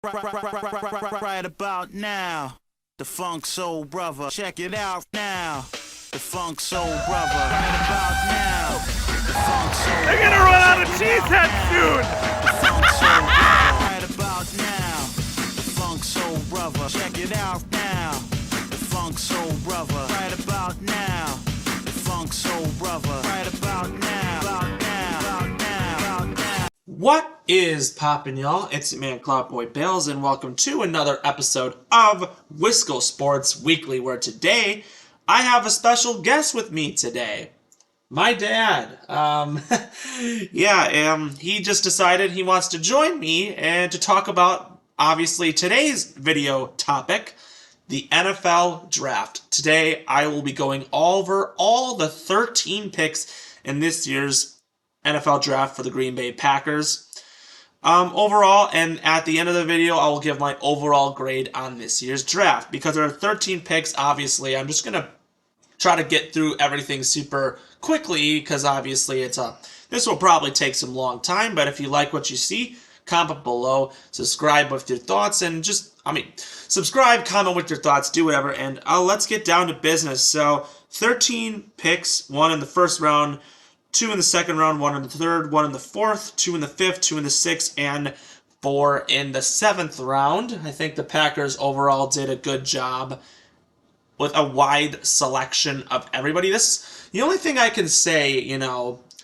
Right about now, the Funk Soul Brother. Check it out now. The Funk Soul Brother. Right about now, the Funk Soul They're gonna run out of cheeseheads soon! The Funk Soul Brother. Right about now, the Funk Soul Brother. Check it out now. The Funk Soul Brother. Right about now, the Funk Soul Brother. Right about now, about now, about now, about now. What is poppin', y'all? It's your man Cloudboy Bales, and welcome to another episode of Wisco Sports Weekly, where today I have a special guest with me today. My dad. He just decided he wants to join me and to talk about, obviously, today's video topic, the NFL Draft. Today, I will be going over all the 13 picks in this year's NFL Draft for the Green Bay Packers. Overall, and at the end of the video, I will give my overall grade on this year's draft. Because there are 13 picks, obviously, I'm just going to try to get through everything super quickly, because obviously this will probably take some long time, but if you like what you see, comment below, subscribe with your thoughts, and subscribe, comment with your thoughts, do whatever, and let's get down to business. So, 13 picks, 1 in the first round, 2 in the second round, 1 in the third, 1 in the fourth, 2 in the fifth, 2 in the sixth, and 4 in the seventh round. I think the Packers overall did a good job with a wide selection of everybody. The only thing I can say,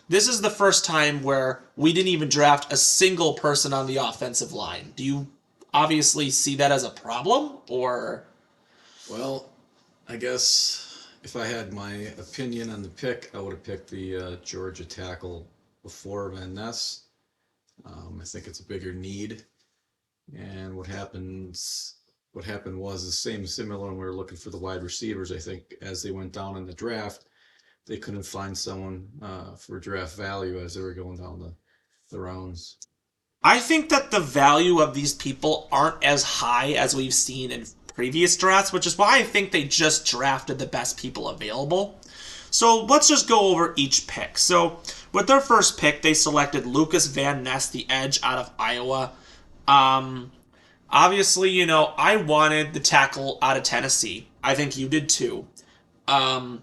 this is the first time where we didn't even draft a single person on the offensive line. Do you obviously see that as a problem, or? Well, I guess if I had my opinion on the pick, I would have picked the Georgia tackle before Van Ness. I think it's a bigger need, and what happened was the similar when we were looking for the wide receivers. I think as they went down in the draft, they couldn't find someone for draft value as they were going down the rounds. I think that the value of these people aren't as high as we've seen in previous drafts, which is why I think they just drafted the best people available. So let's just go over each pick. So with their first pick, they selected Lucas Van Ness, the edge out of Iowa. Obviously, I wanted the tackle out of Tennessee. I think you did too. But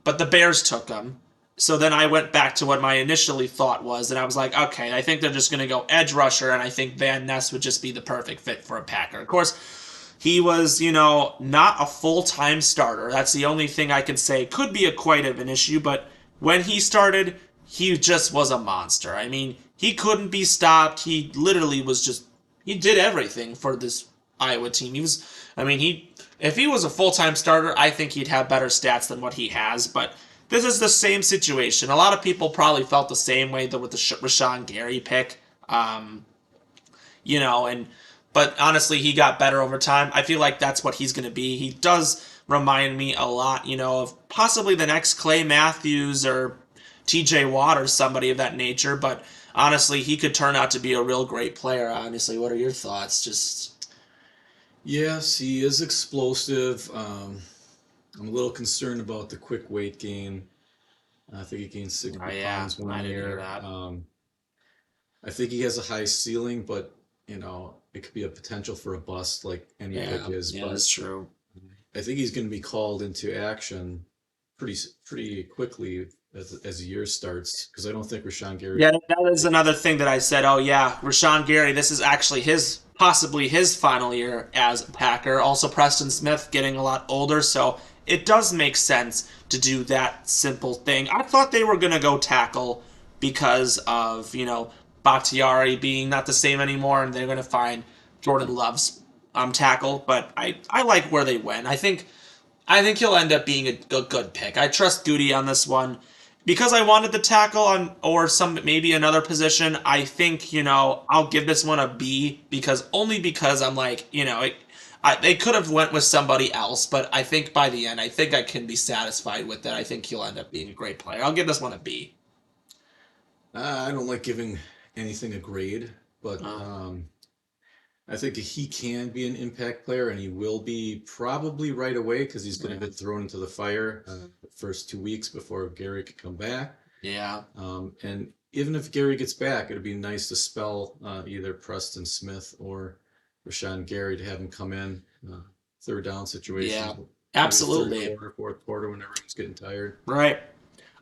the Bears took him. So then I went back to what my initially thought was, and I was like, okay, I think they're just going to go edge rusher, and I think Van Ness would just be the perfect fit for a Packer. Of course, he was, not a full-time starter. That's the only thing I can say could be quite of an issue, but when he started, he just was a monster. I mean, he couldn't be stopped. He literally he did everything for this Iowa team. If he was a full-time starter, I think he'd have better stats than what he has, but this is the same situation. A lot of people probably felt the same way with the Rashawn Gary pick, but honestly, he got better over time. I feel like that's what he's going to be. He does remind me a lot, of possibly the next Clay Matthews or TJ Watt or somebody of that nature, but honestly, he could turn out to be a real great player. Honestly, what are your thoughts? Yes, he is explosive. I'm a little concerned about the quick weight gain. I think he gained 60 pounds one year. I think he has a high ceiling, but it could be a potential for a bust like any pick is. Yeah, but that's true. I think he's going to be called into action pretty quickly as the year starts, because I don't think Rashawn Gary. Yeah, that is another thing that I said. Oh yeah, Rashawn Gary. This is actually possibly his final year as a Packer. Also, Preston Smith getting a lot older, so it does make sense to do that simple thing. I thought they were going to go tackle because of, Bakhtiari being not the same anymore, and they're going to find Jordan Love's tackle, but I like where they went. I think he'll end up being a good pick. I trust Goody on this one. Because I wanted the tackle or maybe another position, I think, I'll give this one a B because I'm like, they could have went with somebody else, but I think by the end, I think I can be satisfied with that. I think he'll end up being a great player. I'll give this one a B. I don't like giving anything a grade, but I think he can be an impact player, and he will be probably right away because he's going to get thrown into the fire the first 2 weeks before Gary could come back. Yeah. And even if Gary gets back, it'd be nice to spell either Preston Smith or Rashawn Gary to have him come in, third down situation. Yeah, Maybe absolutely. Third quarter, fourth quarter, whenever he's getting tired. Right.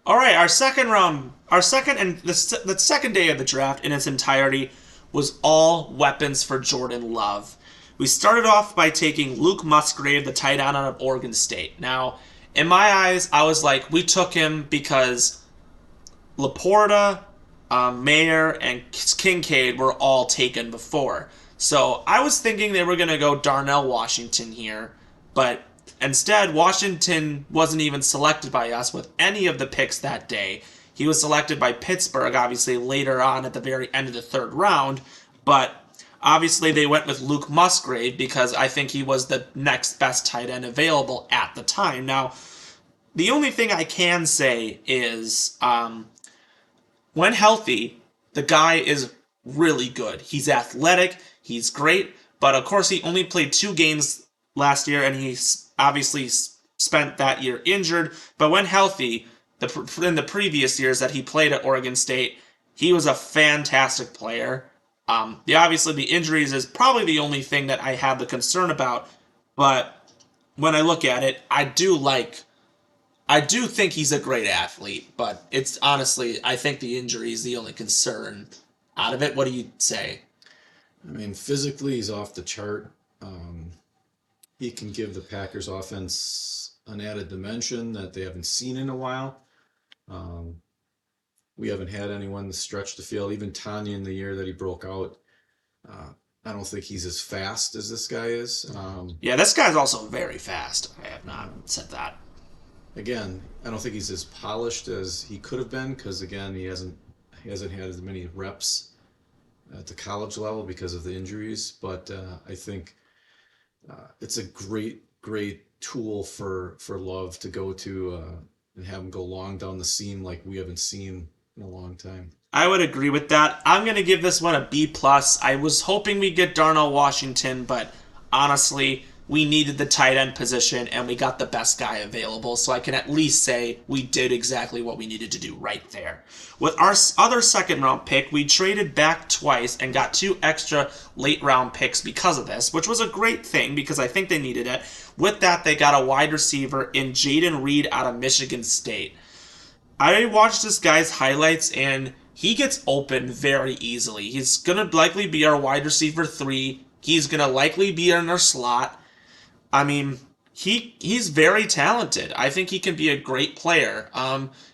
All right, our second and the second day of the draft in its entirety was all weapons for Jordan Love. We started off by taking Luke Musgrave, the tight end out of Oregon State. Now, in my eyes, I was like, we took him because Laporta, Mayer, and Kincaid were all taken before. So I was thinking they were going to go Darnell Washington here, but instead, Washington wasn't even selected by us with any of the picks that day. He was selected by Pittsburgh, obviously, later on at the very end of the third round, but obviously they went with Luke Musgrave because I think he was the next best tight end available at the time. Now, the only thing I can say is when healthy, the guy is really good. He's athletic, he's great, but of course he only played 2 games last year, and he obviously spent that year injured. But when healthy, in the previous years that he played at Oregon State, he was a fantastic player. Obviously, the injuries is probably the only thing that I have the concern about. But when I look at it, I do think he's a great athlete. But it's honestly, I think the injury is the only concern out of it. What do you say? I mean, physically, he's off the chart. He can give the Packers offense an added dimension that they haven't seen in a while. We haven't had anyone stretch the field. Even Tanya in the year that he broke out, I don't think he's as fast as this guy is. Yeah, this guy's also very fast. I have not said that. Again, I don't think he's as polished as he could have been because, again, he hasn't had as many reps at the college level because of the injuries. But I think it's a great tool for Love to go to and have him go long down the seam like we haven't seen in a long time. I would agree with that. I'm going to give this one a B+. I was hoping we'd get Darnell Washington, but honestly, we needed the tight end position, and we got the best guy available, so I can at least say we did exactly what we needed to do right there. With our other second-round pick, we traded back twice and got 2 extra late-round picks because of this, which was a great thing because I think they needed it. With that, they got a wide receiver in Jayden Reed out of Michigan State. I watched this guy's highlights, and he gets open very easily. He's going to likely be our wide receiver 3. He's going to likely be in our slot. I mean, he's very talented. I think he can be a great player.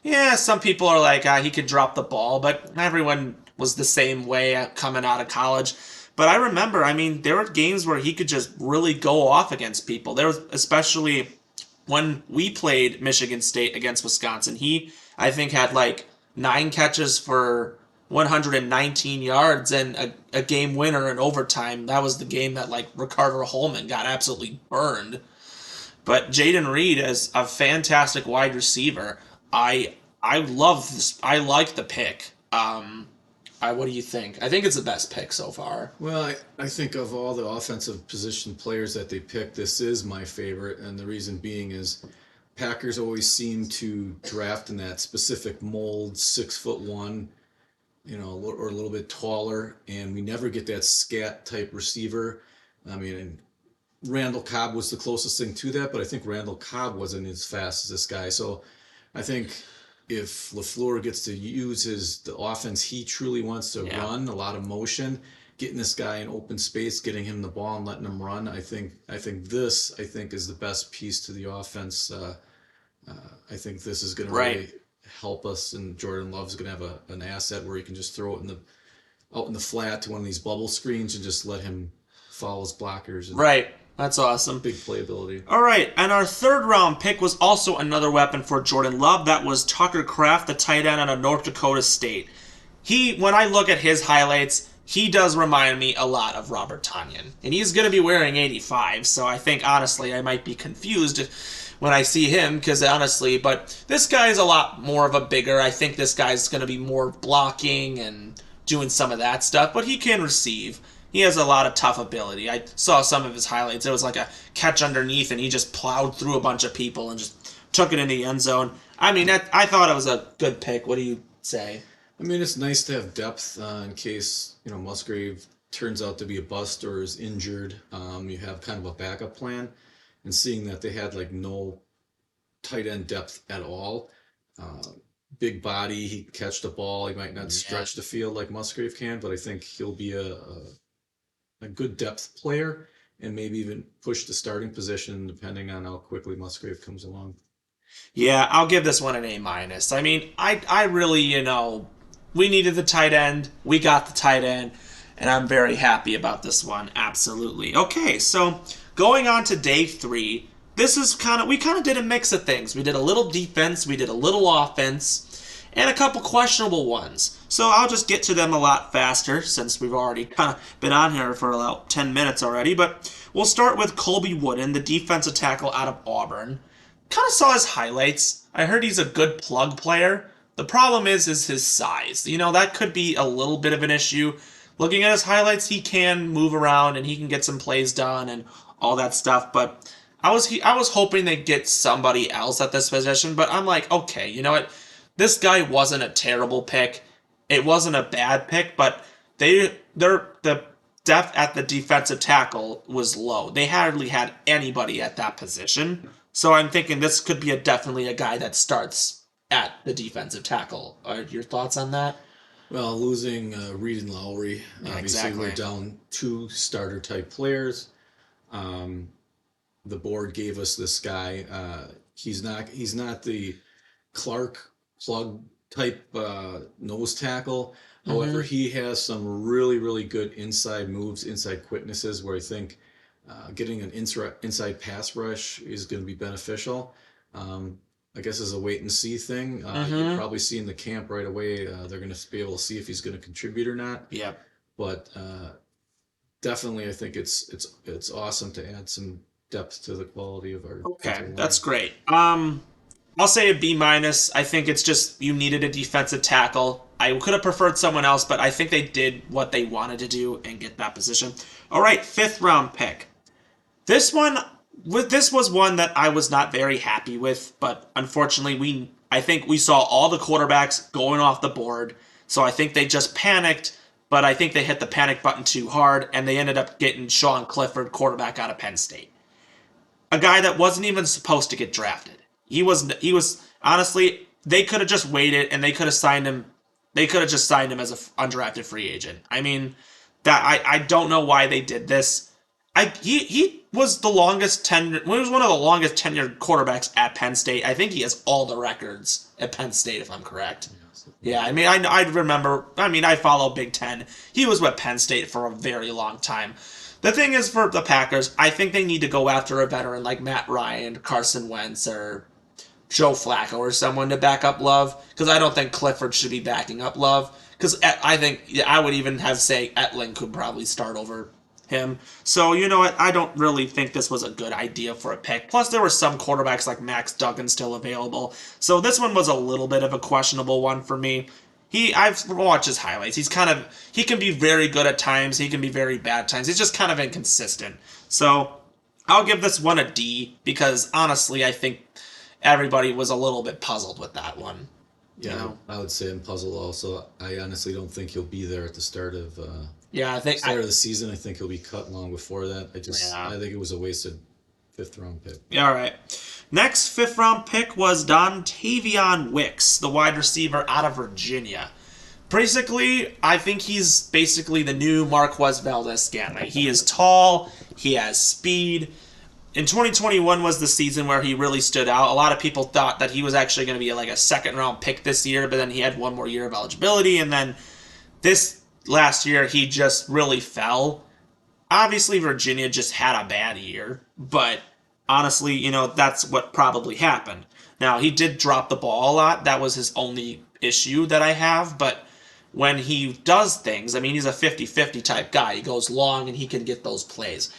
Yeah, some people are like, he could drop the ball, but everyone was the same way coming out of college. But I remember, I mean, there were games where he could just really go off against people. There was, especially when we played Michigan State against Wisconsin, he, I think, had like 9 catches for 119 yards and a game winner in overtime. That was the game that like Ricardo Holman got absolutely burned. But Jayden Reed is a fantastic wide receiver. I love this. I like the pick. What do you think? I think it's the best pick so far. Well, I think of all the offensive position players that they picked, this is my favorite, and the reason being is Packers always seem to draft in that specific mold, 6'1", or a little bit taller, and we never get that scat type receiver. I mean, Randall Cobb was the closest thing to that, but I think Randall Cobb wasn't as fast as this guy. So I think if LaFleur gets to use the offense he truly wants to run, a lot of motion, getting this guy in open space, getting him the ball and letting him run, I think this is the best piece to the offense. I think this is going to really help us, and Jordan Love's going to have an asset where he can just throw it out in the flat to one of these bubble screens and just let him follow his blockers. And That's awesome. Big playability. All right, and our third round pick was also another weapon for Jordan Love. That was Tucker Kraft, the tight end out of North Dakota State. When I look at his highlights, he does remind me a lot of Robert Tonyan. And he's going to be wearing 85, so I think, honestly, I might be confused when I see him, but this guy is a lot more of a bigger. I think this guy's going to be more blocking and doing some of that stuff, but he can receive. He has a lot of tough ability. I saw some of his highlights. It was like a catch underneath, and he just plowed through a bunch of people and just took it in the end zone. I mean, I thought it was a good pick. What do you say? I mean, it's nice to have depth in case, Musgrave turns out to be a bust or is injured, you have kind of a backup plan. And seeing that they had like no tight end depth at all, big body, he can catch the ball. He might not stretch the field like Musgrave can, but I think he'll be a good depth player and maybe even push the starting position depending on how quickly Musgrave comes along. Yeah, I'll give this one an A minus. I mean, I really, we needed the tight end. We got the tight end, and I'm very happy about this one. Absolutely. Okay, so going on to day 3, this is we kind of did a mix of things. We did a little defense, we did a little offense, and a couple questionable ones. So I'll just get to them a lot faster since we've already kind of been on here for about 10 minutes already. But we'll start with Colby Wooden, the defensive tackle out of Auburn. Kind of saw his highlights. I heard he's a good plug player. The problem is his size. That could be a little bit of an issue. Looking at his highlights, he can move around and he can get some plays done and all that stuff. But I was hoping they'd get somebody else at this position. But I'm like, okay, you know what? This guy wasn't a terrible pick. It wasn't a bad pick, but the depth at the defensive tackle was low. They hardly had anybody at that position. So I'm thinking this could be definitely a guy that starts at the defensive tackle. Are your thoughts on that? Well, losing Reed and Lowry, obviously exactly. we're down 2 starter type players. The board gave us this guy. He's not the Clark plug type nose tackle. However, he has some really, really good inside moves, inside quicknesses where I think getting an inside pass rush is going to be beneficial. I guess as a wait and see thing. You'll probably see in the camp right away. They're going to be able to see if he's going to contribute or not. Yeah. But definitely, I think it's awesome to add some depth to the quality of our. Okay, that's great. I'll say a B minus. I think it's just you needed a defensive tackle. I could have preferred someone else, but I think they did what they wanted to do and get that position. All right, 5th round pick. This was one that I was not very happy with, but unfortunately, I think we saw all the quarterbacks going off the board, so I think they just panicked, but I think they hit the panic button too hard, and they ended up getting Sean Clifford, quarterback out of Penn State. A guy that wasn't even supposed to get drafted. He was honestly, they could have just waited, and they could have signed him. They could have just signed him as an undrafted free agent. I mean, I don't know why they did this. He was the longest tenured. He was one of the longest tenured quarterbacks at Penn State. I think he has all the records at Penn State, if I'm correct. Yeah, I mean, I remember. I mean, I follow Big Ten. He was with Penn State for a very long time. The thing is, for the Packers, I think they need to go after a veteran like Matt Ryan, Carson Wentz, or Joe Flacco, or someone to back up Love. Because I don't think Clifford should be backing up Love. Because I think I would even say Etling could probably start over him. So, you know what? I don't really think this was a good idea for a pick. Plus, there were some quarterbacks like Max Duggan still available. So this one was a little bit of a questionable one for me. I've watched his highlights. He can be very good at times. He can be very bad at times. He's just kind of inconsistent. So I'll give this one a D because honestly, I think everybody was a little bit puzzled with that one. Yeah, I would say I'm puzzled also. I honestly don't think he'll be there at the start of of the season. I think he'll be cut long before that. I think it was a wasted 5th round pick. Yeah, all right. Next 5th round pick was Dontavion Wicks, the wide receiver out of Virginia. Basically, I think he's basically the new Marquez Valdes-Scantling. He is tall. He has speed. In 2021 was the season where he really stood out. A lot of people thought that he was actually going to be like a 2nd round pick this year, but then he had one more year of eligibility, and then this last year he just really fell. Obviously, Virginia just had a bad year, but honestly, that's what probably happened. Now, he did drop the ball a lot. That was his only issue that I have, but when he does things, I mean, he's a 50-50 type guy. He goes long and he can get those plays.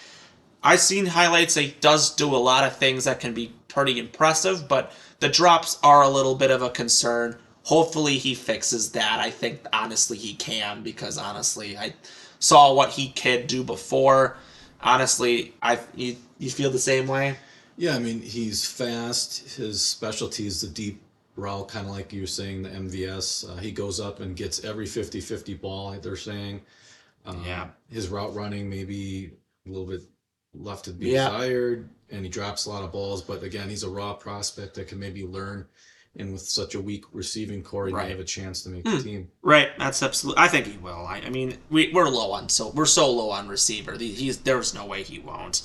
I've seen highlights. He does do a lot of things that can be pretty impressive, but the drops are a little bit of a concern. Hopefully he fixes that. I think, honestly, he can because, honestly, I saw what he could do before. Honestly, you feel the same way? Yeah, I mean, he's fast. His specialty is the deep route, kind of like you were saying, the MVS. He goes up and gets every 50-50 ball, they're saying. Yeah. His route running maybe a little bit left to be Yeah. desired, and he drops a lot of balls. But again, he's a raw prospect that can maybe learn. And with such a weak receiving core, he may Right. have a chance to make the team. Right, that's absolutely. I think he will. I mean, we're low on we're so low on receiver. There's no way he won't.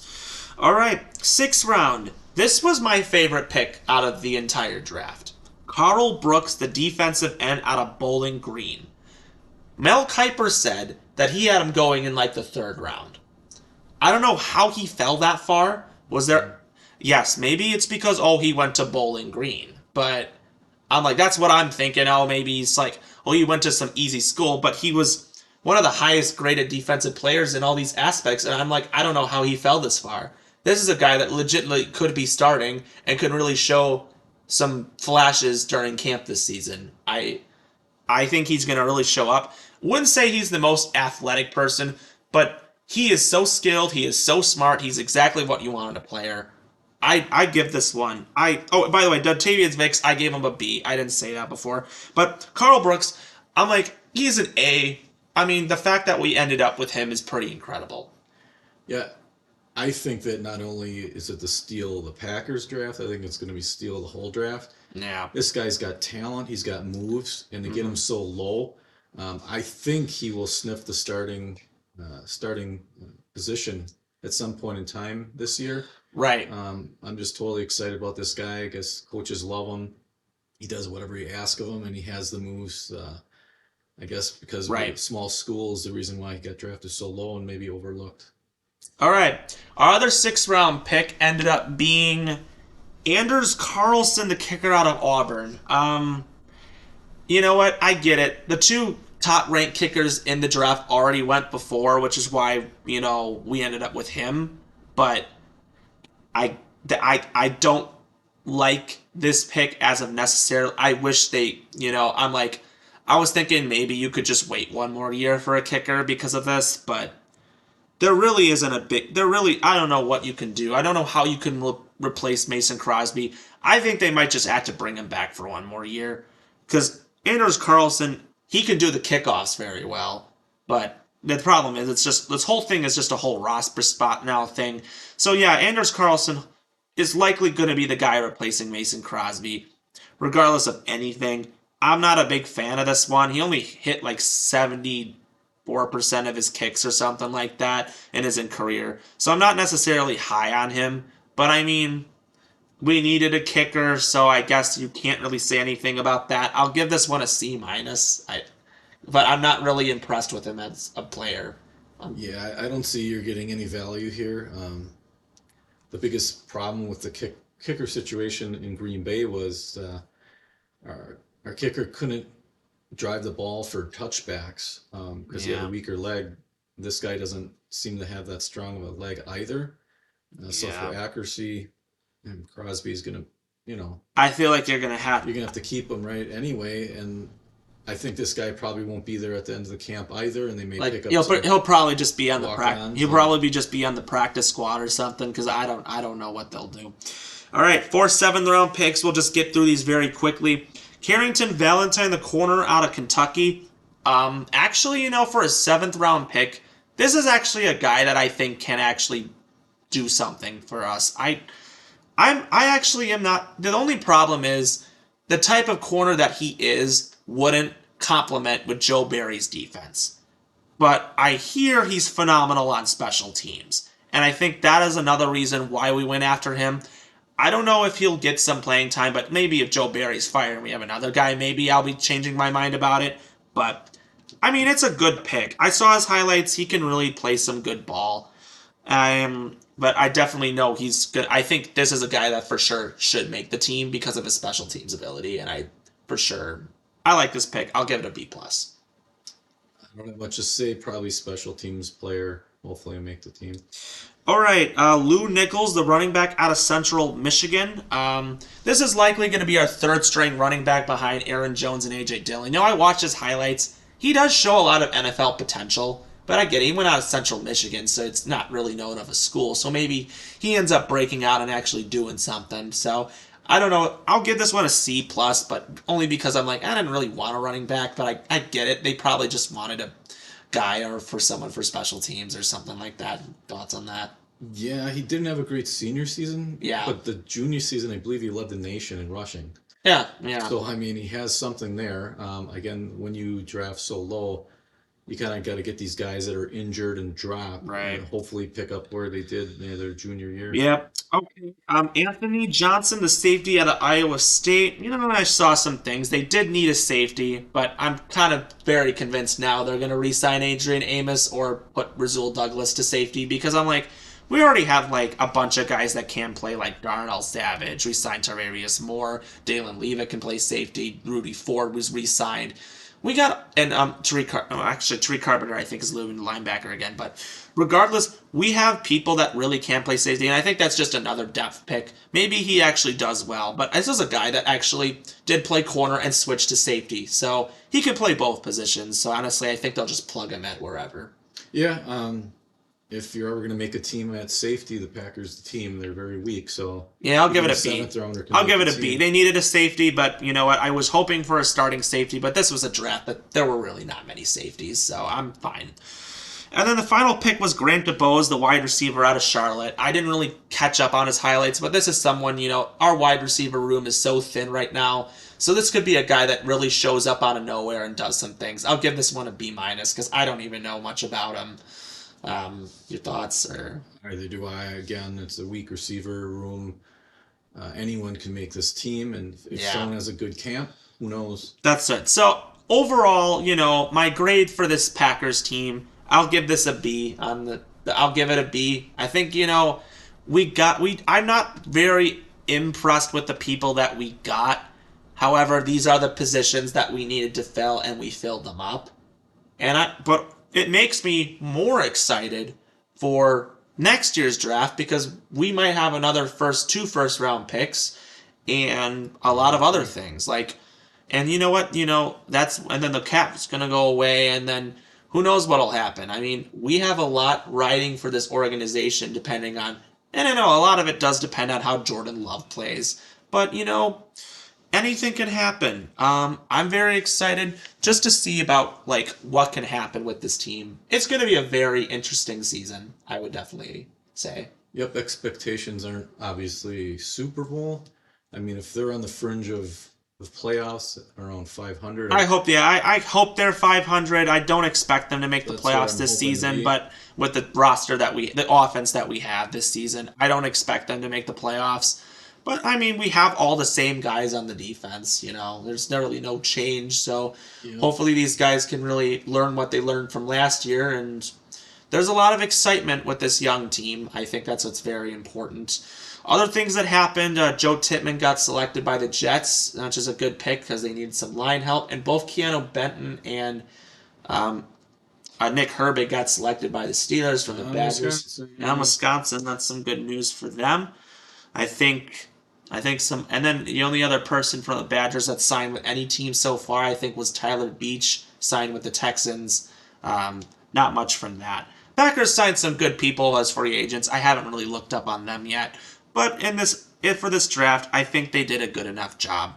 All right, 6th round. This was my favorite pick out of the entire draft. Carl Brooks, the defensive end out of Bowling Green. Mel Kiper said that he had him going in like the 3rd round. I don't know how he fell that far. Was there? Yes, maybe it's because he went to Bowling Green, but I'm like, that's what I'm thinking. Oh, maybe he's like, he went to some easy school, but he was one of the highest graded defensive players in all these aspects, and I'm like, I don't know how he fell this far. This is a guy that legitimately could be starting and could really show some flashes during camp this season. I think he's going to really show up. Wouldn't say he's the most athletic person, but he is so skilled. He is so smart. He's exactly what you want in a player. I give this one. By the way, Dontayvion Wicks, I gave him a B. I didn't say that before. But Carl Brooks, I'm like, he's an A. I mean, the fact that we ended up with him is pretty incredible. Yeah, I think that not only is it the steal of the Packers draft, I think it's going to be steal of the whole draft. Yeah. This guy's got talent. He's got moves, and to get him so low, I think he will sniff the starting position at some point in time this year. Right. I'm just totally excited about this guy. I guess coaches love him. He does whatever you ask of him, and he has the moves. I guess because of the small school is the reason why he got drafted so low and maybe overlooked. All right. Our other 6th round pick ended up being Anders Carlson, the kicker out of Auburn. You know what? I get it. The 2 top-ranked kickers in the draft already went before, which is why, we ended up with him. But I don't like this pick as of necessarily. I wish they, I'm like, I was thinking maybe you could just wait one more year for a kicker because of this, but there really isn't I don't know what you can do. I don't know how you can replace Mason Crosby. I think they might just have to bring him back for one more year because Anders Carlson, he can do the kickoffs very well, but the problem is it's just this whole thing is just a whole roster spot now thing. So yeah, Anders Carlson is likely going to be the guy replacing Mason Crosby, regardless of anything. I'm not a big fan of this one. He only hit like 74% of his kicks or something like that in his career. So I'm not necessarily high on him, but I mean, we needed a kicker, so I guess you can't really say anything about that. I'll give this one a C-. But I'm not really impressed with him as a player. Yeah, I don't see you're getting any value here. The biggest problem with the kicker situation in Green Bay was our kicker couldn't drive the ball for touchbacks because he had a weaker leg. This guy doesn't seem to have that strong of a leg either. So for accuracy, Crosby's going to, I feel like you're going to have to keep him right anyway, and I think this guy probably won't be there at the end of the camp either, and they may pick up. He'll probably just be on the practice. He'll so. probably just be on the practice squad or something because I don't know what they'll do. All right, 4 7th round picks. We'll just get through these very quickly. Carrington Valentine, the corner out of Kentucky. Actually, for a 7th round pick, this is actually a guy that I think can actually do something for us. I actually am not. The only problem is the type of corner that he is wouldn't complement with Joe Barry's defense. But I hear he's phenomenal on special teams. And I think that is another reason why we went after him. I don't know if he'll get some playing time, but maybe if Joe Barry's fired and we have another guy, maybe I'll be changing my mind about it. But, I mean, it's a good pick. I saw his highlights. He can really play some good ball. But I definitely know he's good. I think this is a guy that for sure should make the team because of his special teams ability. And I like this pick. I'll give it a B+. I don't have much to say. Probably special teams player. Hopefully he'll make the team. All right, Lou Nichols, the running back out of Central Michigan. This is likely going to be our 3rd-string running back behind Aaron Jones and A.J. Dillon. I watched his highlights. He does show a lot of NFL potential, but I get it. He went out of Central Michigan, so it's not really known of a school. So maybe he ends up breaking out and actually doing something. So I don't know. I'll give this one a C+, but only because I'm like, I didn't really want a running back, but I get it. They probably just wanted to guy or for someone for special teams or something like that. Thoughts on that? Yeah, he didn't have a great senior season. Yeah. But the junior season, I believe he led the nation in rushing. Yeah. So, I mean, he has something there. Again, when you draft so low, you kind of got to get these guys that are injured and drop. Right. And hopefully pick up where they did near their junior year. Yep. Okay. Anthony Johnson, the safety out of Iowa State. I saw some things. They did need a safety, but I'm kind of very convinced now they're going to re-sign Adrian Amos or put Rasul Douglas to safety because I'm like, we already have like a bunch of guys that can play, like Darnell Savage. We signed Tararius Moore. Dalen Leavitt can play safety. Rudy Ford was re-signed. We got, and Tariq Carpenter, I think, is moving to linebacker again. But regardless, we have people that really can play safety, and I think that's just another depth pick. Maybe he actually does well, but this is a guy that actually did play corner and switched to safety. So he could play both positions. So honestly, I think they'll just plug him at wherever. Yeah, if you're ever going to make a team at safety, the Packers, the team, they're very weak. So yeah, I'll give it a B. I'll give it a B. They needed a safety, but you know what? I was hoping for a starting safety, but this was a draft, but there were really not many safeties, so I'm fine. And then the final pick was Grant DuBose, the wide receiver out of Charlotte. I didn't really catch up on his highlights, but this is someone, our wide receiver room is so thin right now. So this could be a guy that really shows up out of nowhere and does some things. I'll give this one a B- because I don't even know much about him. Your thoughts? Or either do I. Again, it's a weak receiver room. Anyone can make this team, and if someone has a good camp, who knows? That's it. So overall, my grade for this Packers team, I'll give this a B. I'll give it a B. I think I'm not very impressed with the people that we got. However, these are the positions that we needed to fill, and we filled them up. But it makes me more excited for next year's draft because we might have another two first round picks and a lot of other things. And you know what? And then the cap's going to go away, and then who knows what'll happen. I mean, we have a lot riding for this organization depending on, and I know a lot of it does depend on how Jordan Love plays, but anything can happen. I'm very excited just to see about what can happen with this team. It's going to be a very interesting season, I would definitely say. Yep, expectations aren't obviously Super Bowl. I mean, if they're on the fringe of playoffs around 500, I hope. Yeah, I hope they're 500. I don't expect them to make the playoffs this season, but with the roster the offense that we have this season, I don't expect them to make the playoffs. But, I mean, we have all the same guys on the defense, There's really no change. So, hopefully these guys can really learn what they learned from last year. And there's a lot of excitement with this young team. I think that's what's very important. Other things that happened, Joe Tippmann got selected by the Jets, which is a good pick because they needed some line help. And both Keanu Benton and Nick Herbig got selected by the Steelers from the Badgers. Wisconsin. That's some good news for them. I think and then the only other person from the Badgers that signed with any team so far, I think, was Tyler Beach, signed with the Texans. Not much from that. Packers signed some good people as free agents. I haven't really looked up on them yet. But for this draft, I think they did a good enough job.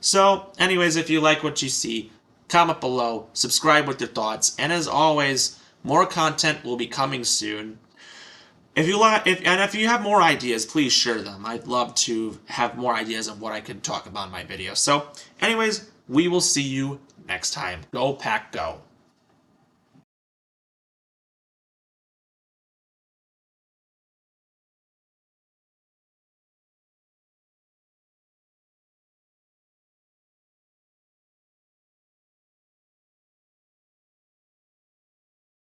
So, anyways, if you like what you see, comment below, subscribe with your thoughts, and as always, more content will be coming soon. If you have more ideas, please share them. I'd love to have more ideas of what I could talk about in my video. So, anyways, we will see you next time. Go Pack Go.